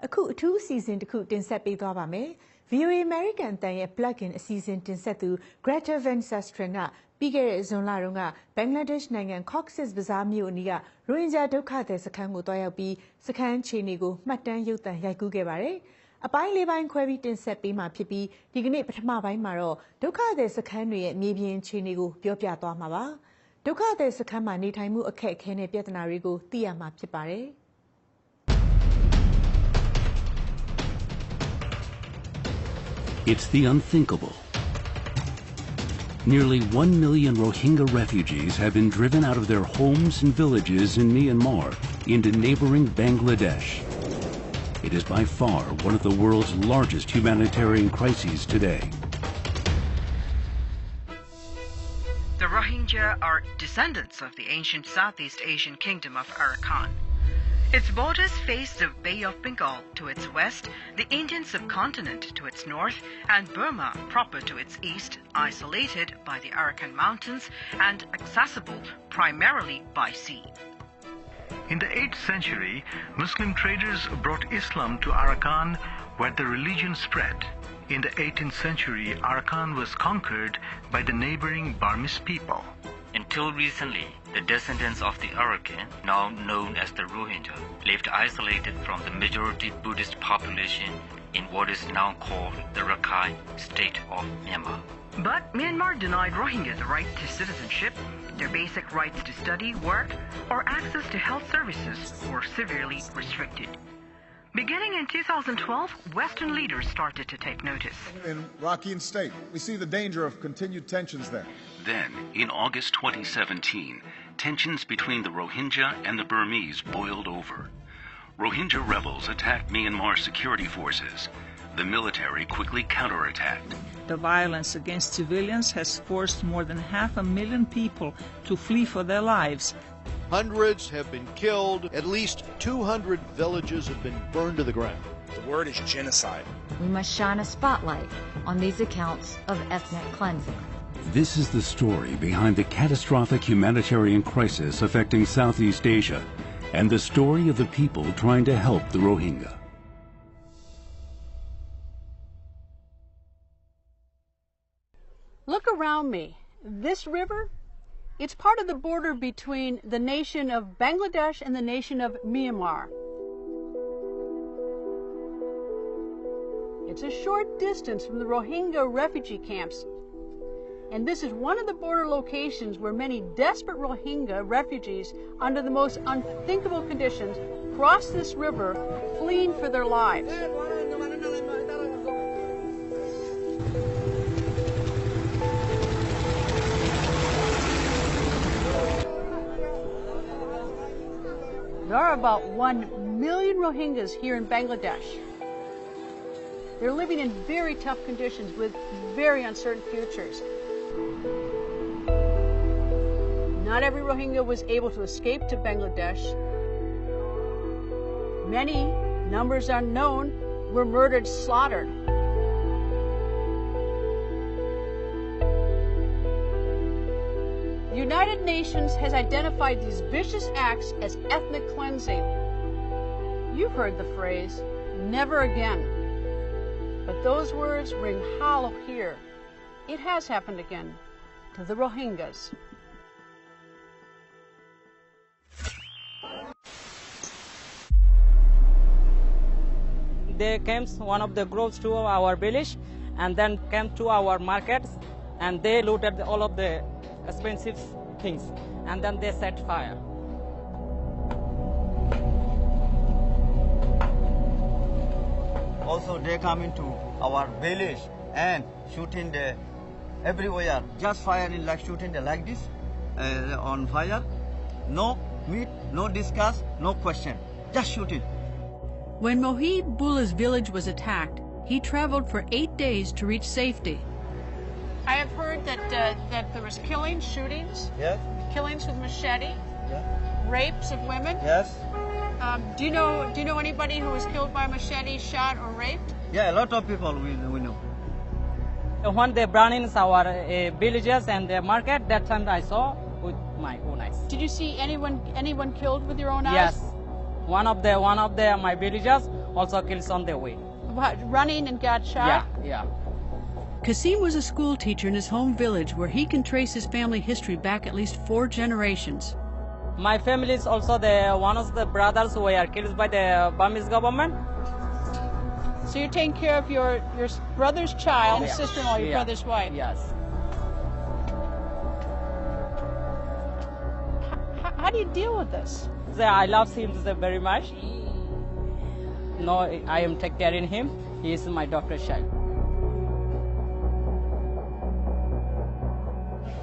အခုအထူးအစီအစဉ်တစ်ခုတင်ဆက်ပေးသွားပါမယ်။ VOA American တန်ရဲ့ plug-in အစီအစဉ်တင်ဆက်သူ Greta Van Susteren ကပြီးခဲ့တဲ့ဇွန်လတုန်းကဘင်္ဂလားဒေ့ရှ်နိုင်ငံ Cox's Bazar မြို့အနီးကရိုဟင်ဂျာဒုက္ခသည်စခန်းကိုတွားရောက်ပြီးစခန်းခြေနေကိုမှတ်တမ်းရုပ်သံရိုက်ကူးခဲ့ပါတယ်။အပိုင်း၄ပိုင်းခွဲပြီးတင်ဆက်ပေးမှာဖြစ်ပြီးဒီကနေ့ပထမပိုင်းမှာတော့ဒုက္ခသည်စခန်းတွေရဲ့မြေပြင်ခြေနေကိုပြောပြသွားမှာပါ။ဒုက္ခသည်စခန်းမှာနေထိုင်မှုအခက်အခဲနဲ့ပြဿနာတွေကိုသိရမှာဖြစ်ပါတယ်။ It's the unthinkable. Nearly 1 million Rohingya refugees have been driven out of their homes and villages in Myanmar into neighboring Bangladesh. It is by far one of the world's largest humanitarian crises today. The Rohingya are descendants of the ancient Southeast Asian kingdom of Arakan. Its borders face the Bay of Bengal to its west, the Indian subcontinent to its north, and Burma proper to its east, isolated by the Arakan Mountains and accessible primarily by sea. In the 8th century, Muslim traders brought Islam to Arakan, where the religion spread. In the 18th century, Arakan was conquered by the neighboring Burmese people. Until recently, the descendants of the Arakan, now known as the Rohingya, lived isolated from the majority Buddhist population in what is now called the Rakhine state of Myanmar. But Myanmar denied Rohingya the right to citizenship, their basic rights to study, work, or access to health services were severely restricted. Beginning in 2012, Western leaders started to take notice. In Rakhine State, we see the danger of continued tensions there. Then, in August 2017, tensions between the Rohingya and the Burmese boiled over. Rohingya rebels attacked Myanmar security forces. The military quickly counterattacked. The violence against civilians has forced more than 500,000 people to flee for their lives. Hundreds have been killed. At least 200 villages have been burned to the ground. The word is genocide. We must shine a spotlight on these accounts of ethnic cleansing. This is the story behind the catastrophic humanitarian crisis affecting Southeast Asia and the story of the people trying to help the Rohingya. Look around me. This river, it's part of the border between the nation of Bangladesh and the nation of Myanmar. It's a short distance from the Rohingya refugee camps. And this is one of the border locations where many desperate Rohingya refugees, under the most unthinkable conditions, cross this river fleeing for their lives. There are about 1 million Rohingyas here in Bangladesh. They're living in very tough conditions with very uncertain futures. Not every Rohingya was able to escape to Bangladesh. Many, numbers unknown, were murdered, slaughtered. The United Nations has identified these vicious acts as ethnic cleansing. You've heard the phrase, never again. But those words ring hollow here. It has happened again to the Rohingyas. They came one of the groups to our village and then came to our markets and they looted all of the expensive things and then they set fire. Also they come into our village and shooting the everywhere, just firing like shooting the like this on fire. No meet, no discuss, no question, just shooting. When Mohib Bullah's village was attacked, he traveled for 8 days to reach safety. I have heard that there was killings, shootings, yes, killings with machete, yes, rapes of women. Yes. Do you know anybody who was killed by machete, shot, or raped? Yeah, a lot of people we know. When they burned in our villages and the market, that time I saw with my own eyes. Did you see anyone killed with your own eyes? Yes. One of my villagers also killed on their way. Running and got shot? Yeah. Kasim was a school teacher in his home village where he can trace his family history back at least 4 generations. My family is also one of the brothers who were killed by the Burmese government. So you're taking care of your brother's child, sister-in-law, your brother's wife? Yes. How do you deal with this? I love him very much. No, I am taking care of him. He is my doctor's child.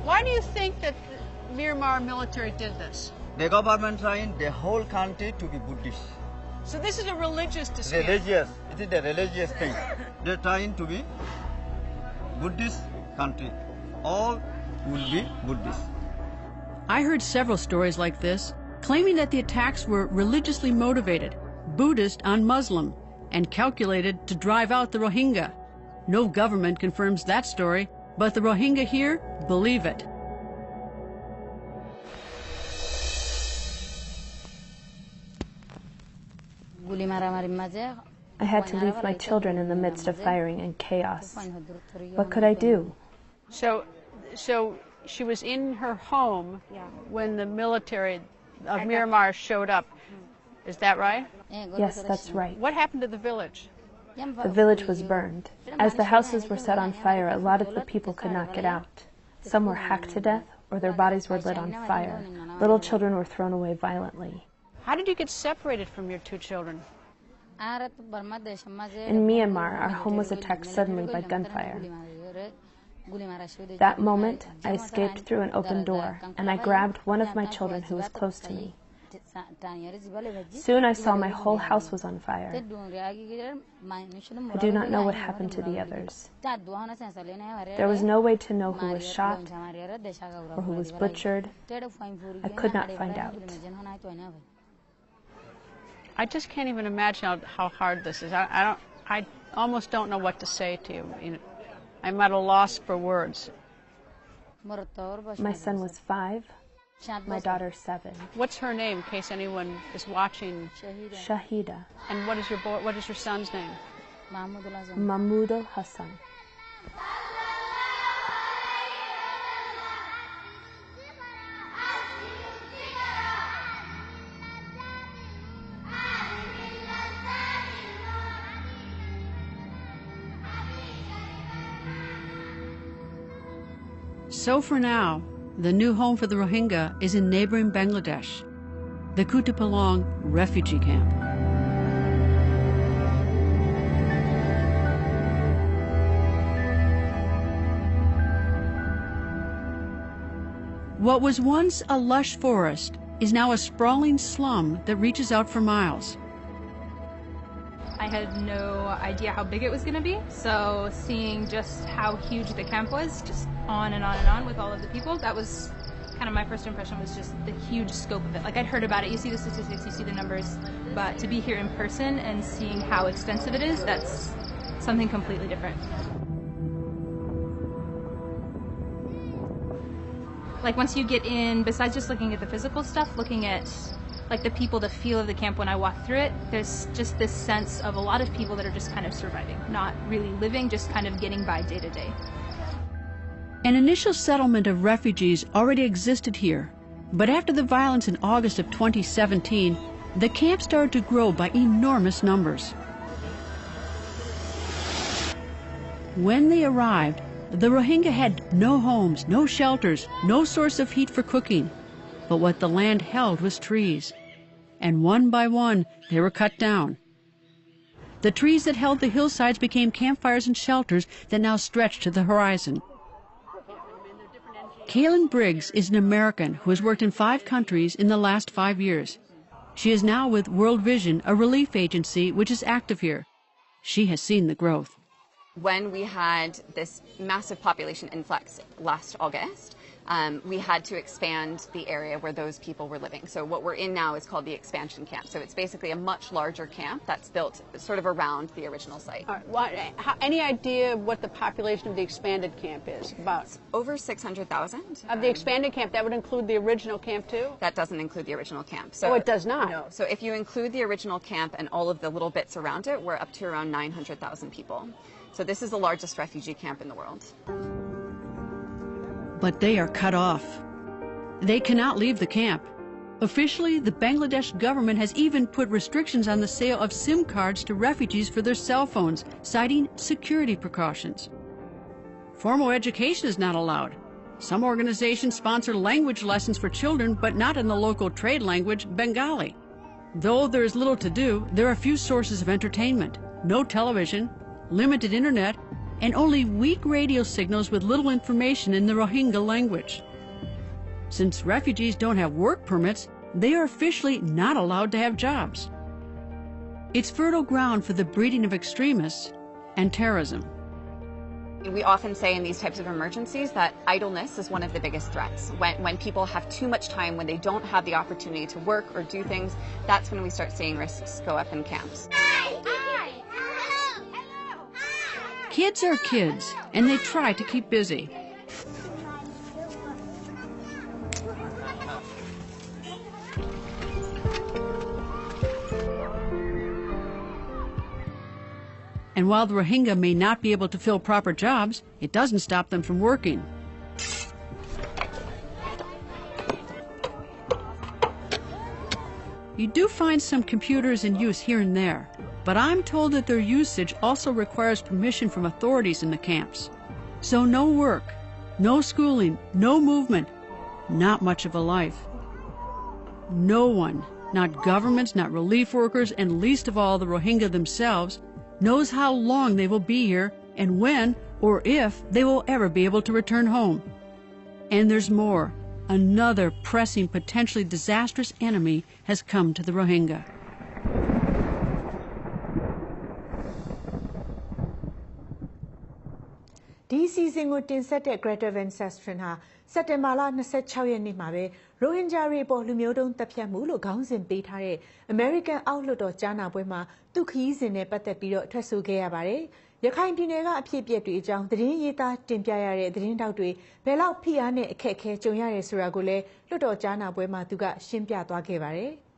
Why do you think that the Myanmar military did this? The government trying the whole country to be Buddhist. So this is a religious dispute? Religious. It is the religious thing. They're trying to be Buddhist country. All will be Buddhist. I heard several stories like this, claiming that the attacks were religiously motivated, Buddhist on Muslim, and calculated to drive out the Rohingya. No government confirms that story, but the Rohingya here believe it. I had to leave my children in the midst of firing and chaos. What could I do? So she was in her home when the military of Myanmar showed up. Is that right? Yes, that's right. What happened to the village? The village was burned. As the houses were set on fire, a lot of the people could not get out. Some were hacked to death, or their bodies were lit on fire. Little children were thrown away violently. How did you get separated from your 2 children? In Myanmar, our home was attacked suddenly by gunfire. That moment, I escaped through an open door, and I grabbed one of my children who was close to me. Soon I saw my whole house was on fire. I do not know what happened to the others. There was no way to know who was shot or who was butchered. I could not find out. I just can't even imagine how hard this is. I almost don't know what to say to you. I'm at a loss for words. My son was 5. My daughter 7. What's her name, in case anyone is watching? Shahida. And what is your son's name? Mahmoud Hassan. So for now, the new home for the Rohingya is in neighboring Bangladesh, the Kutupalong refugee camp. What was once a lush forest is now a sprawling slum that reaches out for miles. I had no idea how big it was going to be, so seeing just how huge the camp was, just on and on and on with all of the people, that was kind of my first impression, was just the huge scope of it. Like, I'd heard about it, you see the statistics, you see the numbers, but to be here in person and seeing how extensive it is, that's something completely different. Like, once you get in, besides just looking at the physical stuff, looking at like the people, the feel of the camp when I walk through it, there's just this sense of a lot of people that are just kind of surviving, not really living, just kind of getting by day to day. An initial settlement of refugees already existed here, but after the violence in August of 2017, the camp started to grow by enormous numbers. When they arrived, the Rohingya had no homes, no shelters, no source of heat for cooking, but what the land held was trees. And one by one, they were cut down. The trees that held the hillsides became campfires and shelters that now stretch to the horizon. Kaylin Briggs is an American who has worked in 5 countries in the last 5 years. She is now with World Vision, a relief agency which is active here. She has seen the growth. When we had this massive population influx last August, we had to expand the area where those people were living. So what we're in now is called the expansion camp. So it's basically a much larger camp that's built sort of around the original site. Any idea what the population of the expanded camp is? About over 600,000. Of the expanded camp, that would include the original camp too? That doesn't include the original camp. So, oh, it does not? No. So if you include the original camp and all of the little bits around it, we're up to around 900,000 people. So this is the largest refugee camp in the world. But they are cut off. They cannot leave the camp. Officially, the Bangladesh government has even put restrictions on the sale of SIM cards to refugees for their cell phones, citing security precautions. Formal education is not allowed. Some organizations sponsor language lessons for children, but not in the local trade language, Bengali. Though there is little to do, there are few sources of entertainment, no television, limited internet, and only weak radio signals with little information in the Rohingya language. Since refugees don't have work permits, they are officially not allowed to have jobs. It's fertile ground for the breeding of extremists and terrorism. We often say in these types of emergencies that idleness is one of the biggest threats. When people have too much time, when they don't have the opportunity to work or do things, that's when we start seeing risks go up in camps. Kids are kids, and they try to keep busy. And while the Rohingya may not be able to fill proper jobs, it doesn't stop them from working. You do find some computers in use here and there, but I'm told that their usage also requires permission from authorities in the camps. So no work, no schooling, no movement, not much of a life. No one, not governments, not relief workers, and least of all the Rohingya themselves, knows how long they will be here and when or if they will ever be able to return home. And there's more. Another pressing, potentially disastrous enemy has come to the Rohingya.ဒီစီစဉ်ကိုတင်ဆက်တဲ့ Greta Van Susteren ဟာစက်တင်ဘာလ26ရက်နေ့မှာပဲရိုဟင်ဂျာတွေပေါ်လူမျိုးတုံးတပ်ဖြတ်မှုလို့ခေါင်းစဉ်ပေးထားတဲ့ American အောက်လွှတ်တော်ကြားနာပွဲမှာသူခရီးစဉ်နဲ့ပတ်သက်ပြီးတော့ထွက်ဆိုခဲ့ရပါတယ်။ရခိုင်ပြည်နယ်ကအဖြစ်အပျက်တွေအကြောင်းသတင်းရေးသားတင်ပြရတဲ့သတင်းတောက်တွေဘယ်လောက်ဖိအားနဲ့အခက်အခဲကြုံရတယ်ဆိုတာကိုလည်းလွှတ်တော်ကြားနာပွဲမှာသူကရှင်းပြသွားခဲ့ပါတယ်။